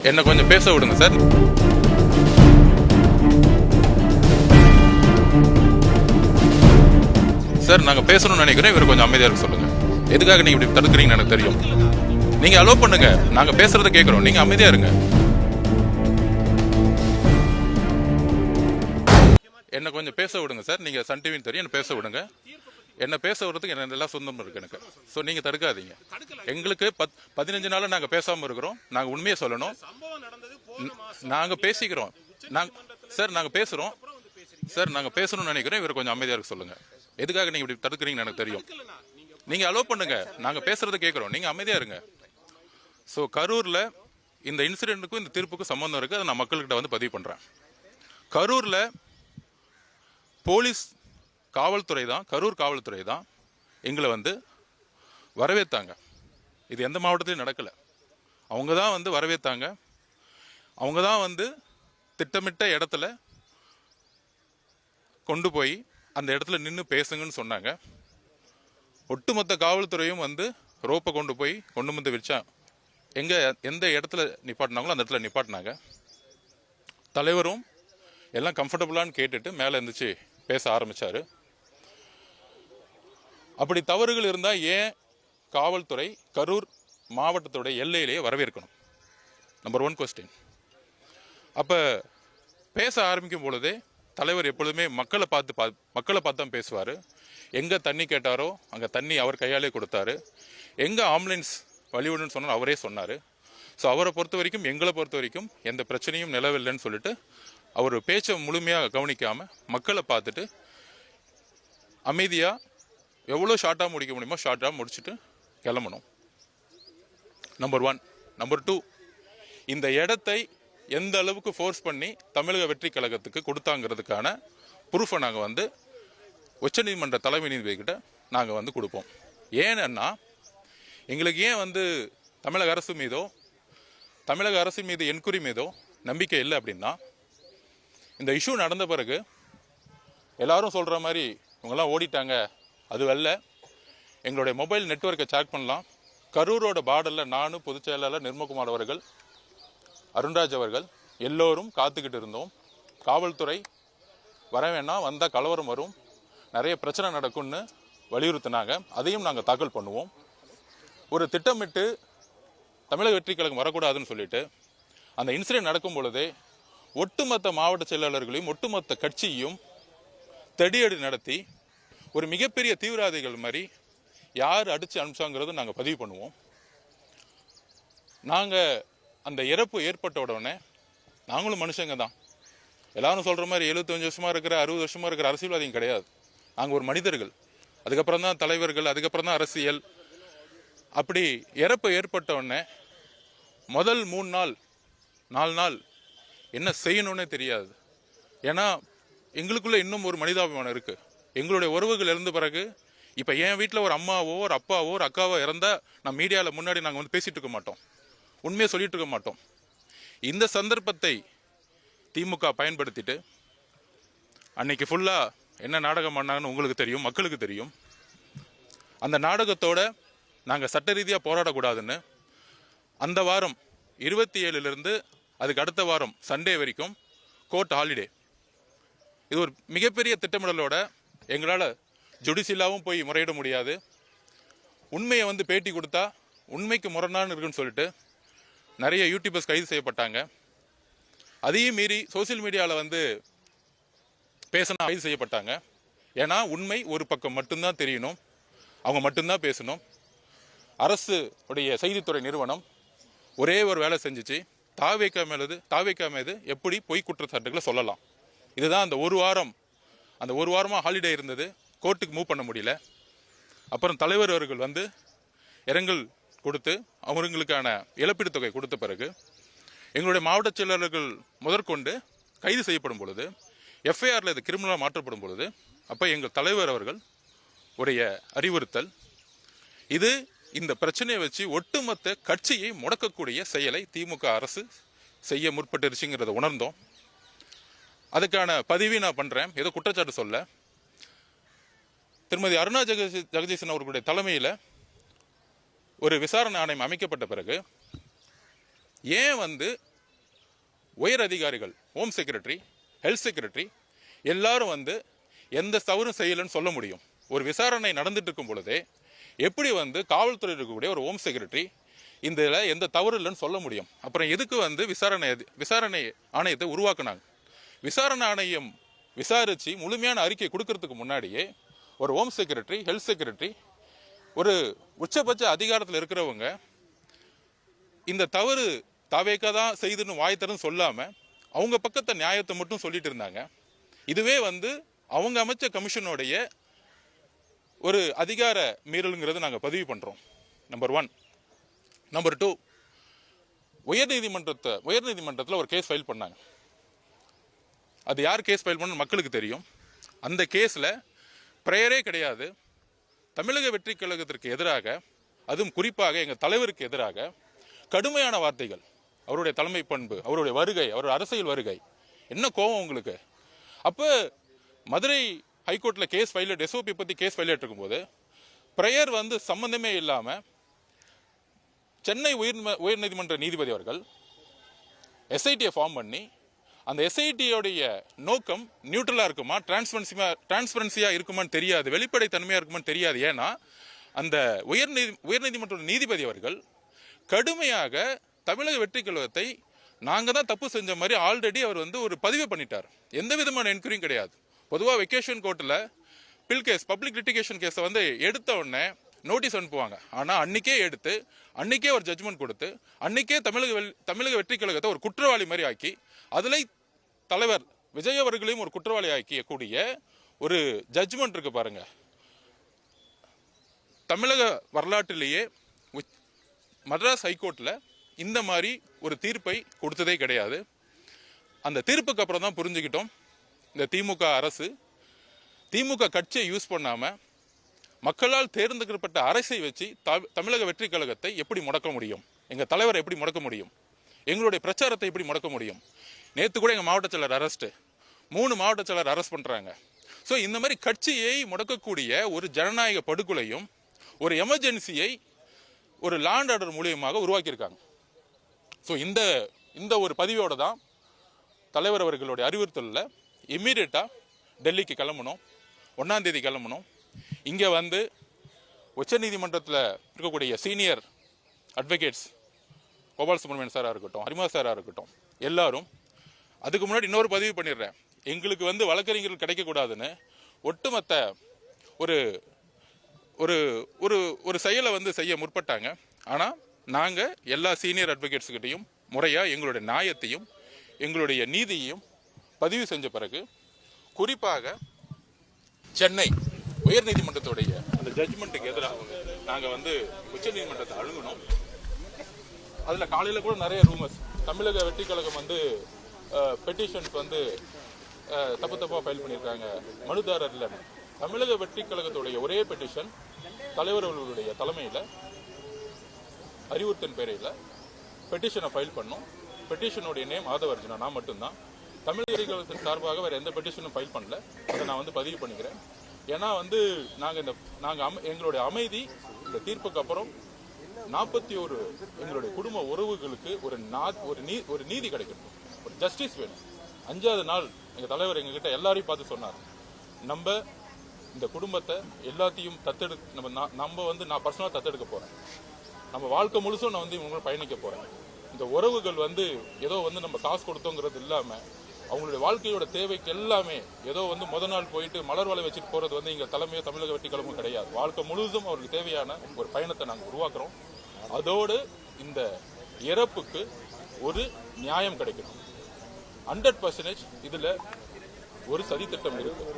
என்ன கொஞ்சம் பேச விடுங்க சார். சார் நாங்கள் பேசணும்னு நினைக்கிறேன். இவர் கொஞ்சம் அமைதியாக இருக்க சொல்லுங்க. எதுக்காக நீங்க இப்படி தடுக்கிறீங்கன்னு எனக்கு தெரியும். நீங்க அலோ பண்ணுங்க, நாங்க பேசுறத கேட்கிறோம். நீங்க அமைதியா இருங்க. என்ன கொஞ்சம் பேச விடுங்க சார். நீங்க சன் டிவின்னு தெரியும், என்ன பேச விடுங்க. என்ன பேச விடுறதுக்கு என்ன எல்லாம் சொந்தம் இருக்கு எனக்கு. ஸோ நீங்க தடுக்காதீங்க. எங்களுக்கு 15 நாள் நாங்க பேசாம இருக்கிறோம். நாங்க உண்மையை சொல்லணும். நாங்க பேசிக்கிறோம். சார் நாங்க பேசுறோம். சார் நாங்க பேசணும்னு நினைக்கிறோம். இவர் கொஞ்சம் அமைதியா இருக்க சொல்லுங்க. எதுக்காக நீங்க இப்படி தடுக்கிறீங்கன்னு எனக்கு தெரியும். நீங்க அலோ பண்ணுங்க, நாங்க பேசுறத கேட்கிறோம். நீங்க அமைதியா இருங்க. ஸோ கரூர்ல இந்த இன்சிடென்ட்டுக்கும் இந்த தீர்ப்புக்கும் சம்பந்தம் இருக்கு. அதை நான் மக்கள்கிட்ட வந்து பதிவு பண்றேன். கரூர்ல போலீஸ் காவல்துறை தான், கரூர் காவல்துறை தான் எங்களை வந்து வரவேற்றாங்க. இது எந்த மாவட்டத்திலையும் நடக்கல. அவங்க தான் வந்து வரவேற்றாங்க. அவங்க தான் வந்து திட்டமிட்ட இடத்துல கொண்டு போய் அந்த இடத்துல நின்று பேசுங்கன்னு சொன்னாங்க. ஒட்டுமொத்த காவல்துறையும் வந்து ரோப்பை கொண்டு போய் கொண்டு வந்து வச்சா எந்த இடத்துல நிப்பாட்டினாங்களோ அந்த இடத்துல நிப்பாட்டினாங்க. தலைவரும் எல்லாம் கம்ஃபர்டபுளான்னு கேட்டுட்டு மேலே இருந்துச்சு பேச ஆரம்பிச்சாரு. அப்படி தவறுகள் இருந்தால் ஏன் காவல்துறை கரூர் மாவட்டத்துடைய எல்லையிலேயே வரவேற்கணும்? Number 1 question. அப்போ பேச ஆரம்பிக்கும் பொழுதே தலைவர் எப்பொழுதுமே மக்களை பார்த்து தான் பேசுவார். எங்கே தண்ணி கேட்டாரோ அங்கே தண்ணி அவர் கையாலே கொடுத்தாரு. எங்கே ஆம்புலன்ஸ் வழிவிடுன்னு சொன்னாலும் அவரே சொன்னார். ஸோ அவரை பொறுத்த வரைக்கும், எங்களை பொறுத்த வரைக்கும் எந்த பிரச்சனையும் நிலவில்லைன்னு சொல்லிட்டு அவர் பேச்சை முழுமையாக கவனிக்காமல் மக்களை பார்த்துட்டு அமைதியாக எவ்வளோ ஷார்ட்டாக முடிக்க முடியுமோ ஷார்ட்டாக முடிச்சுட்டு கிளம்பணும். நம்பர் 1. நம்பர் 2, இந்த இடத்தை எந்த அளவுக்கு ஃபோர்ஸ் பண்ணி தமிழக வெற்றி கழகத்துக்கு கொடுத்தாங்கிறதுக்கான ப்ரூஃபை நாங்கள் வந்து உச்சநீதிமன்ற தலைமை நீதிபதிக்கிட்ட நாங்கள் வந்து கொடுப்போம். ஏன்னா எங்களுக்கு ஏன் வந்து தமிழக அரசு மீது என்கொயரி மீதோ நம்பிக்கை இல்லை அப்படின்னா, இந்த இஷ்யூ நடந்த பிறகு எல்லாரும் சொல்கிற மாதிரி இவங்கெல்லாம் ஓடிட்டாங்க, அது வரல. எங்களுடைய மொபைல் நெட்வொர்க்கை செக் பண்ணலாம். கரூரோட பார்டரில் நானும் பொதுச் செயலாளர் நிர்மகுமார் அவர்கள், அருண்ராஜ் அவர்கள் எல்லோரும் காத்துக்கிட்டு இருந்தோம். காவல்துறை வர வேணாம், வந்தால் கலவரம் வரும், நிறைய பிரச்சனை நடக்கும்னு வலியுறுத்தினாங்க. அதையும் நாங்கள் தாக்கல் பண்ணுவோம். ஒரு திட்டமிட்டு தமிழக வெற்றி கழகம் வரக்கூடாதுன்னு சொல்லிட்டு அந்த இன்சிடென்ட் நடக்கும் பொழுதே ஒட்டுமொத்த மாவட்ட செயலாளர்களையும் ஒட்டுமொத்த கட்சியையும் தடியடி நடத்தி ஒரு மிகப்பெரிய தீவிரவாதிகள் மாதிரி யார் அடித்து அனுப்பிச்சாங்கிறது நாங்கள் பதிவு பண்ணுவோம். நாங்கள் அந்த இறப்பு ஏற்பட்ட உடனே நாங்களும் மனுஷங்க தான். எல்லாரும் சொல்கிற மாதிரி 75 வருஷமாக இருக்கிற 60 வருஷமாக இருக்கிற அரசியல்வாதியும் கிடையாது. நாங்கள் ஒரு மனிதர்கள். அதுக்கப்புறம் தான் தலைவர்கள், அதுக்கப்புறம் தான் அரசியல். அப்படி இறப்பு ஏற்பட்ட உடனே முதல் 3 நாள் 4 நாள் என்ன செய்யணும்னே தெரியாது. ஏன்னா எங்களுக்குள்ள இன்னும் ஒரு மனிதாபிமானம் இருக்குது. எங்களுடைய உறவுகள் இறந்த பிறகு இப்போ என் வீட்டில் ஒரு அம்மாவோ ஒரு அப்பாவோ ஒரு அக்காவோ இறந்தால் நான் மீடியாவில் முன்னாடி நாங்கள் வந்து பேசிகிட்டு இருக்க மாட்டோம், உண்மையை சொல்லிட்டு இருக்க மாட்டோம். இந்த சந்தர்ப்பத்தை திமுக பயன்படுத்திட்டு அன்னைக்கு ஃபுல்லாக என்ன நாடகம் பண்ணாங்கன்னு உங்களுக்கு தெரியும், மக்களுக்கு தெரியும். அந்த நாடகத்தோட நாங்கள் சட்ட ரீதியாக போராடக்கூடாதுன்னு அந்த வாரம் 27லிருந்து அதுக்கு அடுத்த வாரம் சண்டே வரைக்கும் கோர்ட் ஹாலிடே. இது ஒரு மிகப்பெரிய திட்டமிடலோட எங்களால் ஜுடிஷியலாகவும் போய் முறையிட முடியாது. உண்மையை வந்து பேட்டி கொடுத்தா உண்மைக்கு முரணான்னு இருக்குன்னு சொல்லிட்டு நிறைய யூடியூபர்ஸ் கைது செய்யப்பட்டாங்க. அதையும் மீறி சோசியல் மீடியாவில் வந்து பேசினா கைது செய்யப்பட்டாங்க. ஏன்னா உண்மை ஒரு பக்கம் மட்டும்தான் தெரியணும், அவங்க மட்டும்தான் பேசணும். அரசு உடைய செய்தித்துறை நிறுவனம் ஒரே ஒரு வேலை செஞ்சிச்சு, தாவேக்கா மீது எப்படி பொய் குற்றச்சாட்டுகளை சொல்லலாம். இதுதான் அந்த ஒரு வாரமாக ஹாலிடே இருந்தது. கோர்ட்டுக்கு மூவ் பண்ண முடியல. அப்புறம் தலைவர் அவர்கள் வந்து இரங்கல் கொடுத்து அவங்களுக்கான இழப்பீடு தொகை கொடுத்த பிறகு எங்களுடைய மாவட்ட செயலாளர்கள் முதற்கொண்டு கைது செய்யப்படும் பொழுது, எஃப்ஐஆரில் இது கிரிமினலாக மாற்றப்படும் பொழுது, அப்போ எங்கள் தலைவர் அவர்கள் உடைய அறிவுறுத்தல் இது இந்த பிரச்சனையை வச்சு ஒட்டுமொத்த கட்சியை முடக்கக்கூடிய செயலை திமுக அரசு செய்ய முற்பட்டுருச்சுங்கிறத உணர்ந்தோம். அதுக்கான பதிவை நான் பண்ணுறேன். ஏதோ குற்றச்சாட்டு சொல்ல. திருமதி அருணா ஜெகதீசன் அவர்களுடைய தலைமையில் ஒரு விசாரணை ஆணையம் அமைக்கப்பட்ட பிறகு ஏன் வந்து உயர் அதிகாரிகள், ஹோம் செக்ரட்டரி, ஹெல்த் செக்ரட்டரி எல்லாரும் வந்து எந்த தவறும் செய்யலைன்னு சொல்ல முடியும்? ஒரு விசாரணை நடந்துட்டு இருக்கும் பொழுதே எப்படி வந்து காவல்துறையில் இருக்கக்கூடிய ஒரு ஹோம் செக்ரட்டரி இதில் எந்த தவறு இல்லைன்னு சொல்ல முடியும்? அப்புறம் எதுக்கு வந்து விசாரணை ஆணையத்தை உருவாக்குனாங்க? விசாரணை ஆணையம் விசாரித்து முழுமையான அறிக்கை கொடுக்கறதுக்கு முன்னாடியே ஒரு ஹோம் செக்ரட்டரி, ஹெல்த் செக்ரட்டரி, ஒரு உச்சபட்ச அதிகாரத்தில் இருக்கிறவங்க இந்த தவறு தாவேக்கா தான் செய்துன்னு வாய்த்தரன்னு சொல்லாமல் அவங்க பக்கத்தை நியாயத்தை மட்டும் சொல்லிட்டு இருந்தாங்க. இதுவே வந்து அவங்க அமைச்ச கமிஷனுடைய ஒரு அதிகார மீறலுங்கிறத நாங்கள் பதிவு பண்ணுறோம். நம்பர் 1. நம்பர் 2, உயர்நீதிமன்றத்தில் ஒரு கேஸ் ஃபைல் பண்ணாங்க. அது யார் கேஸ் ஃபைல் பண்ணு மக்களுக்கு தெரியும். அந்த கேஸில் ப்ரேயரே கிடையாது. தமிழக வெற்றி கழகத்திற்கு எதிராக, அதுவும் குறிப்பாக எங்கள் தலைவருக்கு எதிராக கடுமையான வார்த்தைகள், அவருடைய தலைமை பண்பு, அவருடைய வருகை, அவருடைய அரசியல் வருகை, என்ன கோபம் உங்களுக்கு? அப்போ மதுரை ஹைகோர்ட்டில் கேஸ் ஃபைல், எஸ்ஓபி பற்றி கேஸ் ஃபைல் இருக்கும்போது ப்ரேயர் வந்து சம்பந்தமே இல்லாமல் சென்னை உயர்நீதிமன்ற நீதிபதி அவர்கள் எஸ்ஐடியை ஃபார்ம் பண்ணி, அந்த எஸ்ஐடியோடைய நோக்கம் நியூட்ரலாக இருக்குமா, டிரான்ஸ்பரன்சியாக இருக்குமான்னு தெரியாது, வெளிப்படைத்தன்மையாக இருக்குமான்னு தெரியாது. ஏன்னா அந்த உயர்நீதிமன்ற நீதிபதி அவர்கள் கடுமையாக தமிழக வெற்றி கழகத்தை நாங்கள் தான் தப்பு செஞ்ச மாதிரி ஆல்ரெடி அவர் வந்து ஒரு பதிவு பண்ணிட்டார். எந்த விதமான என்கொயரியும் கிடையாது. பொதுவாக வெக்கேஷன் கோர்ட்டில் பில் கேஸ், பப்ளிக் லிட்டிகேஷன் கேஸை வந்து எடுத்த உடனே நோட்டீஸ் அனுப்புவாங்க. ஆனால் அன்றைக்கே எடுத்து, அன்றைக்கே ஒரு ஜட்ஜ்மெண்ட் கொடுத்து, அன்றைக்கே தமிழக வெற்றி கழகத்தை ஒரு குற்றவாளி மாதிரி ஆக்கி, அதில் தலைவர் விஜய் அவர்களையும் ஒரு குற்றவாளி ஆக்கியக்கூடிய ஒரு ஜட்ஜ்மெண்ட் இருக்கு பாருங்க. தமிழக வரலாற்றிலேயே மദ്രാஸ் ஹைகோர்ட்டில் இந்த மாதிரி ஒரு தீர்ப்பை கொடுத்ததே கிடையாது. அந்த தீர்ப்புக்கு அப்புறம் தான் புரிஞ்சுக்கிட்டோம், இந்த திமுக அரசு, திமுக கட்சியை யூஸ் பண்ணாமல் மக்களால் தேர்ந்தெடுக்கப்பட்ட அரசை வச்சு தமிழக வெற்றி கழகத்தை எப்படி முடக்க முடியும், எங்கள் தலைவரை எப்படி முடக்க முடியும், எங்களுடைய பிரச்சாரத்தை எப்படி முடக்க முடியும். நேற்று கூட எங்கள் மாவட்ட செயலர் அரெஸ்ட்டு, 3 மாவட்ட செயலர் அரெஸ்ட் பண்ணுறாங்க. ஸோ இந்த மாதிரி கட்சியை முடக்கக்கூடிய ஒரு ஜனநாயக படுகொலையும் ஒரு எமர்ஜென்சியை ஒரு லாண்ட் ஆர்டர் மூலியமாக உருவாக்கியிருக்காங்க. ஸோ இந்த ஒரு பதிவோடு தான் தலைவர் அவர்களுடைய அறிவுறுத்தலில் இம்மீடியட்டாக டெல்லிக்கு கிளம்பணும், 1ஆம் தேதி கிளம்பணும். இங்கே வந்து உச்சநீதிமன்றத்தில் இருக்கக்கூடிய சீனியர் அட்வொகேட்ஸ், கோபால் சுப்ரமணியன் சாராக இருக்கட்டும், ஹரிமா சாராக இருக்கட்டும், எல்லாரும், அதுக்கு முன்னாடி இன்னொரு பதிவு பண்ணிடுறேன், எங்களுக்கு வந்து வழக்கறிஞர்கள் கிடைக்கக்கூடாதுன்னு ஒட்டுமொத்த ஒரு ஒரு ஒரு ஒரு செயலை வந்து செய்ய முற்பட்டாங்க. ஆனால் நாங்கள் எல்லா சீனியர் அட்வொகேட்ஸ்கிட்டையும் முறையாக எங்களுடைய நியாயத்தையும் எங்களுடைய நீதியையும் பதிவு செஞ்ச பிறகு, குறிப்பாக சென்னை உயர்நீதிமன்றத்துடைய அந்த ஜட்ஜ்மெண்ட்டுக்கு எதிராக நாங்கள் வந்து உச்சநீதிமன்றத்தை அணுகணும். அதில் காலையில் கூட நிறைய ரூமர்ஸ், தமிழக வெற்றி கழகம் வந்து பெட்டிஷன்ஸ் வந்து தப்பாக ஃபைல் பண்ணியிருக்காங்க, மனுதாரர் இல்லைன்னு. தமிழக வெற்றி கழகத்துடைய ஒரே பெட்டிஷன் தலைவர் அவர்களுடைய தலைமையில் அறிவுறுத்தின் பேரையில் பெட்டிஷனை ஃபைல் பண்ணோம். பெட்டிஷனுடைய நேம் ஆதவர்ஜுனா, நான் மட்டும்தான். தமிழக வெற்றி கழகத்தின் சார்பாக வேறு எந்த பெட்டிஷனும் ஃபைல் பண்ணல. அதை நான் வந்து பதிவு பண்ணிக்கிறேன். ஏன்னா வந்து நாங்கள் எங்களுடைய அமைதி, இந்த தீர்ப்புக்கு அப்புறம் 41 எங்களுடைய குடும்ப உறவுகளுக்கு ஒரு நீதி கிடைக்கணும், ஒரு ஜஸ்டிஸ் வேணும். 5வது நாள் எங்கள் தலைவர் எங்ககிட்ட எல்லாரையும் பார்த்து சொன்னார், நம்ம இந்த குடும்பத்தை எல்லாத்தையும் நம்ம வந்து நான் பர்சனலாக தத்தெடுக்க போகிறேன், நம்ம வாழ்க்கை முழுசும் நான் வந்து இவங்களோட பயணிக்க போகிறேன். இந்த உறவுகள் வந்து ஏதோ வந்து நம்ம காசு கொடுத்தோங்கிறது இல்லாமல் அவங்களுடைய வாழ்க்கையோட தேவைக்கு எல்லாமே ஏதோ வந்து நாள் போயிட்டு மலர் வலை வச்சுட்டு போகிறது வந்து எங்கள் தலைமையோ தமிழக வெற்றி கழகமும் கிடையாது. வாழ்க்கை முழுவதும் அவருக்கு தேவையான ஒரு பயணத்தை நாங்கள் உருவாக்குறோம். அதோடு இந்த இறப்புக்கு ஒரு நியாயம் கிடைக்கணும். 100% இதில் ஒரு சதித்திட்டம் இருக்கு.